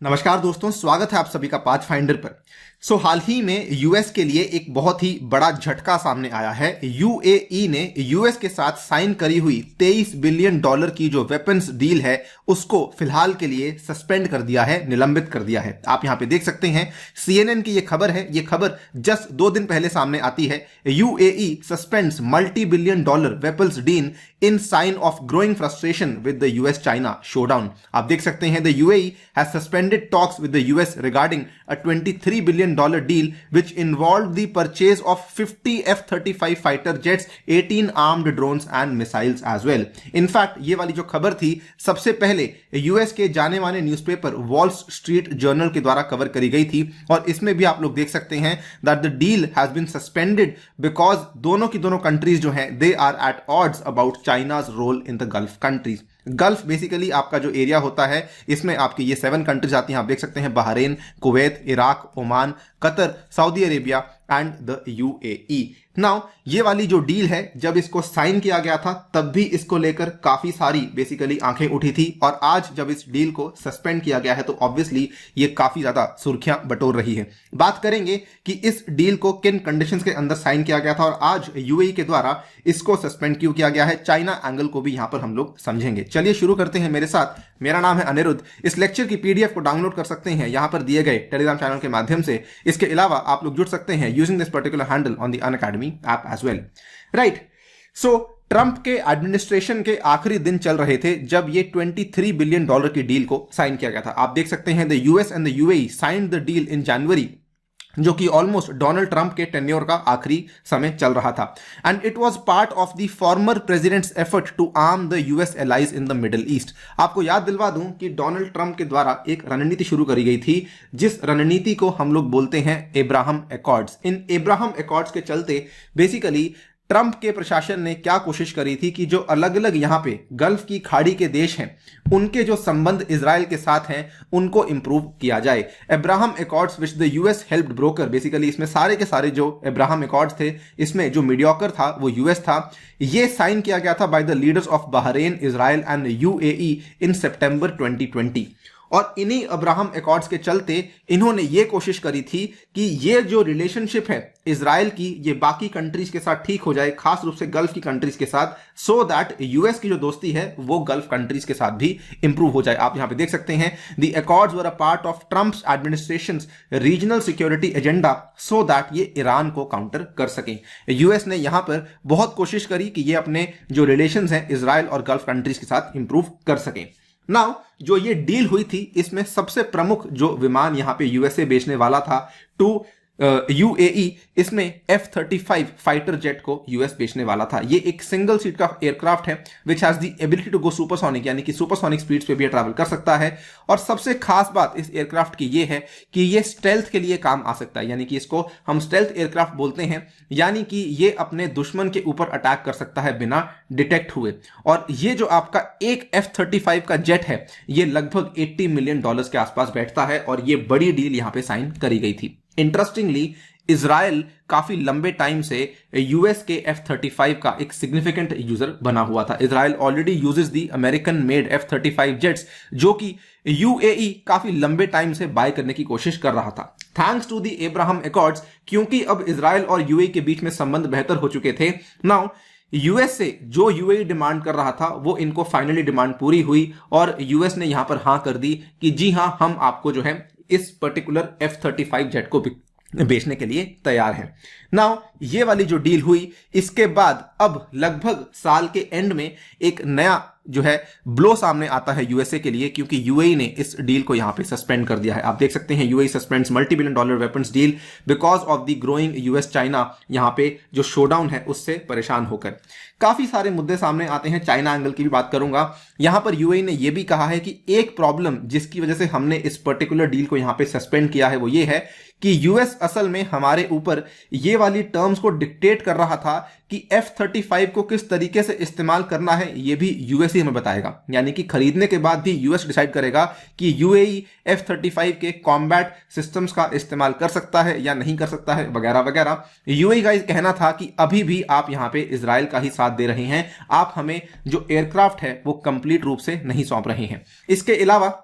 नमस्कार दोस्तों, स्वागत है आप सभी का पाथ फाइंडर पर। हाल ही में यूएस के लिए एक बहुत ही बड़ा झटका सामने आया है। यूएई ने यूएस के साथ साइन करी हुई $23 बिलियन की जो वेपन्स डील है उसको फिलहाल के लिए सस्पेंड कर दिया है, निलंबित कर दिया है। आप यहां पे देख सकते हैं, CNN की ये खबर है। ये खबर जस्ट 2 दिन पहले सामने आती है। UAE suspends $multi-billion weapons deal in sign of growing frustration with the US China showdown. आप देख सकते हैं, the UAE has suspended talks with the US regarding a $23 billion deal which involved the purchase of 50 F-35 fighter jets, 18 armed drones and missiles as well. In fact, ये वाली जो खबर थी सबसे पहले यूएस के जाने माने न्यूज़पेपर वॉल स्ट्रीट जर्नल के द्वारा कवर करी गई थी और इसमें भी आप लोग देख सकते हैं that the deal has been suspended because दोनों की दोनों कंट्रीज जो हैं they are at odds about China's role in the Gulf countries. Gulf basically आपका जो एरिया होता है इसमें आपकी ये 7 कंट्रीज आती हैं। आप देख सकते हैं, Bahrain, Kuwait, Iraq, Oman, Qatar, Saudi Arabia and the UAE. Now ये वाली जो डील है, जब इसको साइन किया गया था तब भी इसको लेकर काफी सारी बेसिकली आंखें उठी थी और आज जब इस डील को सस्पेंड किया गया है तो ऑब्वियसली ये काफी ज्यादा सुर्खियां बटोर रही है। बात करेंगे कि इस डील को किन कंडीशंस के अंदर साइन किया गया था और आज यूएई के द्वारा इसको सस्पेंड क्यों किया गया है। चाइना एंगल को भी यहां पर हम लोग समझेंगे। चलिए शुरू करते हैं मेरे साथ। मेरा नाम है अनिरुद्ध। इस लेक्चर की पीडीएफ को डाउनलोड कर सकते हैं यहां पर दिए गए टेलीग्राम चैनल के माध्यम से। इसके अलावा आप लोग जुड़ सकते हैं using this particular handle on the Unacademy app as well. Right, so Trump के एडमिनिस्ट्रेशन के आखिरी दिन चल रहे थे जब ये $23 बिलियन की डील को साइन किया गया था। आप देख सकते हैं, the US and the UAE signed the deal in January, जो कि ऑलमोस्ट डोनाल्ड ट्रंप के टेन्योर का आखिरी समय चल रहा था। And it was part of the former president's effort to arm the US allies in the Middle East. आपको याद दिलवा दूं कि डोनाल्ड ट्रंप के द्वारा एक रणनीति शुरू करी गई थी, जिस रणनीति को हम लोग बोलते हैं एब्राहम एकॉर्ड्स। इन एब्राहम एकॉर्ड्स के चलते बेसिकली ट्रंप के प्रशासन ने क्या कोशिश करी थी कि जो अलग अलग यहां पे गल्फ की खाड़ी के देश हैं उनके जो संबंध इजराइल के साथ हैं उनको इंप्रूव किया जाए। Abraham Accords which the US helped broker, basically इसमें सारे के सारे जो अब्राहम एकॉर्ड्स थे इसमें जो मीडियोकर था वो यूएस था। ये साइन किया गया था by the leaders of Bahrain, Israel and UAE in September 2020। और इन्हीं अब्राहम एकॉर्ड्स के चलते इन्होंने ये कोशिश करी थी कि ये जो रिलेशनशिप है इजराइल की ये बाकी कंट्रीज के साथ ठीक हो जाए, खास रूप से गल्फ की कंट्रीज के साथ, सो दैट यूएस की जो दोस्ती है वो गल्फ कंट्रीज के साथ भी इंप्रूव हो जाए। आप यहां पे देख सकते हैं, the accords were a part of Trump's administration's regional security agenda so that ये ईरान को काउंटर कर सकें। यूएस ने यहां पर बहुत कोशिश करी कि ये अपने जो रिलेशंस हैं इजराइल और गल्फ कंट्रीज के साथ इंप्रूव कर सकें। नाउ जो ये डील हुई थी इसमें सबसे प्रमुख जो विमान यहां पे यूएसए बेचने वाला था टू यूएई, इसमें F-35 फाइटर जेट को यूएस बेचने वाला था। ये एक सिंगल सीट का एयरक्राफ्ट है which has the ability to go supersonic, यानी कि सुपरसोनिक स्पीड्स पे भी ट्रैवल कर सकता है। और सबसे खास बात इस एयरक्राफ्ट की ये है कि ये स्टेल्थ के लिए काम आ सकता है, यानी कि इसको हम स्टेल्थ एयरक्राफ्ट बोलते हैं, यानी कि ये अपने दुश्मन के ऊपर अटैक कर सकता है बिना डिटेक्ट हुए। और ये जो आपका एक F-35 का जेट है ये लगभग $80 मिलियन के आसपास बैठता है और ये बड़ी डील यहां पे साइन करी गई थी। इंटरेस्टिंगली इजराइल काफी लंबे टाइम से यूएस के F-35 का एक सिग्निफिकेंट यूजर बना हुआ था। इजराइल ऑलरेडी यूजेस दी अमेरिकन मेड F-35 जेट्स, जो कि यूएई काफी लंबे टाइम से बाय करने की कोशिश कर रहा था। Thanks to the Abraham Accords, क्योंकि अब इजराइल और यूएई के बीच में संबंध बेहतर हो चुके थे। नाउ यूएस से जो यूएई डिमांड कर रहा था वो इनको फाइनली डिमांड पूरी हुई और यूएस ने यहां पर हां कर दी कि जी हां, हम आपको जो है इस पर्टिकुलर F-35 जेट को बेचने के लिए तैयार है। नाउ ये वाली जो डील हुई इसके बाद अब लगभग साल के एंड में एक नया जो है ब्लो सामने आता है यूएसए के लिए, क्योंकि यूएई ने इस डील को यहां पे सस्पेंड कर दिया है। आप देख सकते हैं, UAE suspends $multi-billion weapons deal because of the growing US China, यहां पे जो शोडाउन है उससे परेशान होकर। काफी सारे मुद्दे सामने आते हैं, चाइना एंगल की भी बात करूंगा। यहां पर यूएई ने यह भी कहा है कि एक प्रॉब्लम जिसकी वजह से हमने इस पर्टिकुलर डील को यहां पे सस्पेंड किया है वो ये है कि यूएस असल में हमारे ऊपर ये वाली टर्म्स को डिक्टेट कर रहा था कि F-35 को किस तरीके से इस्तेमाल करना है ये भी यूएस ही हमें बताएगा, यानी कि खरीदने के बाद भी यूएस डिसाइड करेगा कि यूएई F-35 के कॉम्बैट सिस्टम्स का इस्तेमाल कर सकता है या नहीं कर सकता है, वगैरह वगैरह। यूएई का कहना था कि अभी भी आप यहां पे इजराइल का ही साथ दे रहे हैं, आप हमें जो एयरक्राफ्ट है वो कंप्लीट रूप से नहीं सौंप रहे हैं। इसके अलावा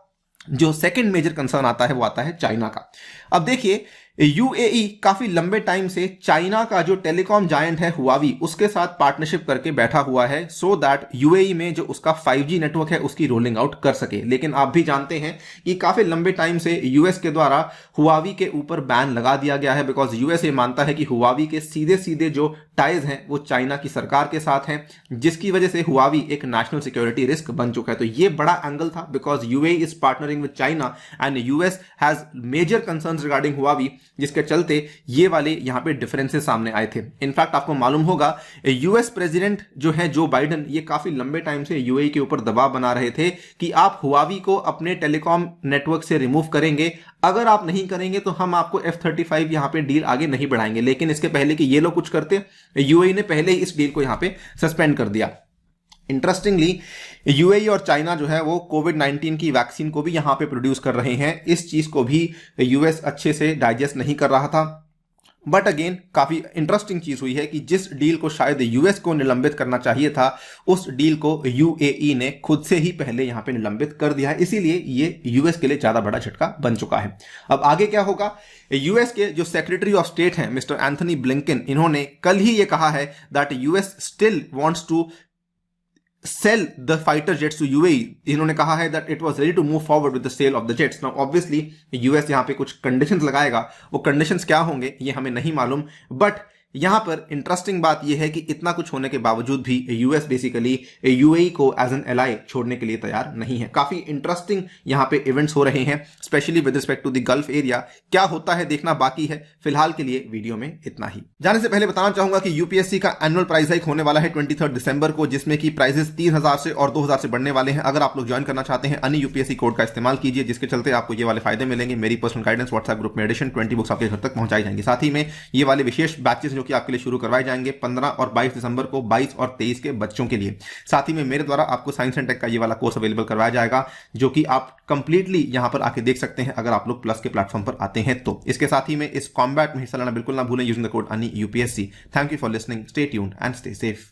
जो सेकंड मेजर कंसर्न आता है वो आता है चाइना का। अब देखिए, यूएई काफी लंबे टाइम से चाइना का जो टेलीकॉम जायंट है हुआवी, उसके साथ पार्टनरशिप करके बैठा हुआ है सो दैट यूएई में जो उसका 5G नेटवर्क है उसकी रोलिंग आउट कर सके। लेकिन आप भी जानते हैं कि काफी लंबे टाइम से यूएस के द्वारा हुआवी के ऊपर बैन लगा दिया गया है, बिकॉज यूएस ये मानता है कि हुआवी के सीधे सीधे जो टाइज हैं वो चाइना की सरकार के साथ हैं, जिसकी वजह से हुआवी एक नेशनल सिक्योरिटी रिस्क बन चुका है। तो ये बड़ा एंगल था, because UAE is partnering with China and US has major concerns regarding Huawei, जिसके चलते ये वाले यहां पे डिफरेंसेस सामने आए थे। इनफैक्ट आपको मालूम होगा यूएस प्रेसिडेंट जो है जो बाइडेन, ये काफी लंबे टाइम से यूएई के ऊपर दबाव बना रहे थे कि आप हुआवी को अपने टेलीकॉम नेटवर्क से रिमूव करेंगे, अगर आप नहीं करेंगे तो हम आपको F-35 यहां पे डील आगे नहीं बढ़ाएंगे। लेकिन इसके पहले कि ये लोग कुछ करते, यूएई ने पहले ही इस डील को यहां पे सस्पेंड कर दिया। इंटरेस्टिंगली यूएई और चाइना जो है वो कोविड-19 की वैक्सीन को भी यहां पे प्रोड्यूस कर रहे हैं। इस चीज को भी यूएस अच्छे से डाइजेस्ट नहीं कर रहा था। बट अगेन काफी इंटरेस्टिंग चीज हुई है कि जिस डील को शायद यूएस को निलंबित करना चाहिए था, उस डील को यूएई ने खुद से ही पहले यहां पे निलंबित कर दिया है। इसीलिए ये यूएस के लिए ज्यादा बड़ा झटका बन चुका है। अब आगे क्या होगा? यूएस के जो सेक्रेटरी ऑफ स्टेट हैं मिस्टर एंथनी ब्लिंकन, इन्होंने कल ही ये कहा है that US still wants to sell the fighter jets to UAE। इन्होंने कहा है that it was ready to move forward with the sale of the jets। Now obviously US यहां पे कुछ कंडीशंस लगाएगा, वो कंडीशंस क्या होंगे ये हमें नहीं मालूम। बट यहां पर इंटरेस्टिंग बात यह है कि इतना कुछ होने के बावजूद भी यूएस बेसिकली यूएई को एज एन एलाई छोड़ने के लिए तैयार नहीं है। काफी इंटरेस्टिंग यहां पे इवेंट्स हो रहे हैं, specially with respect to the Gulf area. क्या होता है देखना बाकी है। फिलहाल के लिए वीडियो में इतना ही। जाने से पहले बताना चाहूंगा कि यूपीएससी का एनुअल प्राइस हाइक होने वाला है 23 दिसंबर को, जिसमें कि प्राइजेस 3000 से और 2000 से बढ़ने वाले हैं। अगर आप लोग ज्वाइन करना चाहते हैं अन्य यूपीएससी कोड का इस्तेमाल कीजिए, जिसके चलते आपको ये वाले फायदे मिलेंगे। मेरी पर्सनल गाइडेंस व्हाट्सएप ग्रुप में एडिशन 20 बुक्स आपके घर तक पहुंचाई जाएंगी। साथ ही में ये वाले विशेष बैचेस जो कि आपके लिए शुरू करवाए जाएंगे 15 और 22 दिसंबर को 22 और 23 के बच्चों के लिए। साथ ही में मेरे द्वारा आपको साइंस एंड टेक का ये वाला कोर्स अवेलेबल करवाया जाएगा, जो कि आप कंप्लीटली यहां पर आके देख सकते हैं अगर आप लोग प्लस के प्लेटफॉर्म पर आते हैं तो। इसके साथ ही में इस कॉम्बैट में हिस्सा लेना बिल्कुल ना भूलें using the code ANI UPSC। Thank you for listening, stay tuned and stay safe.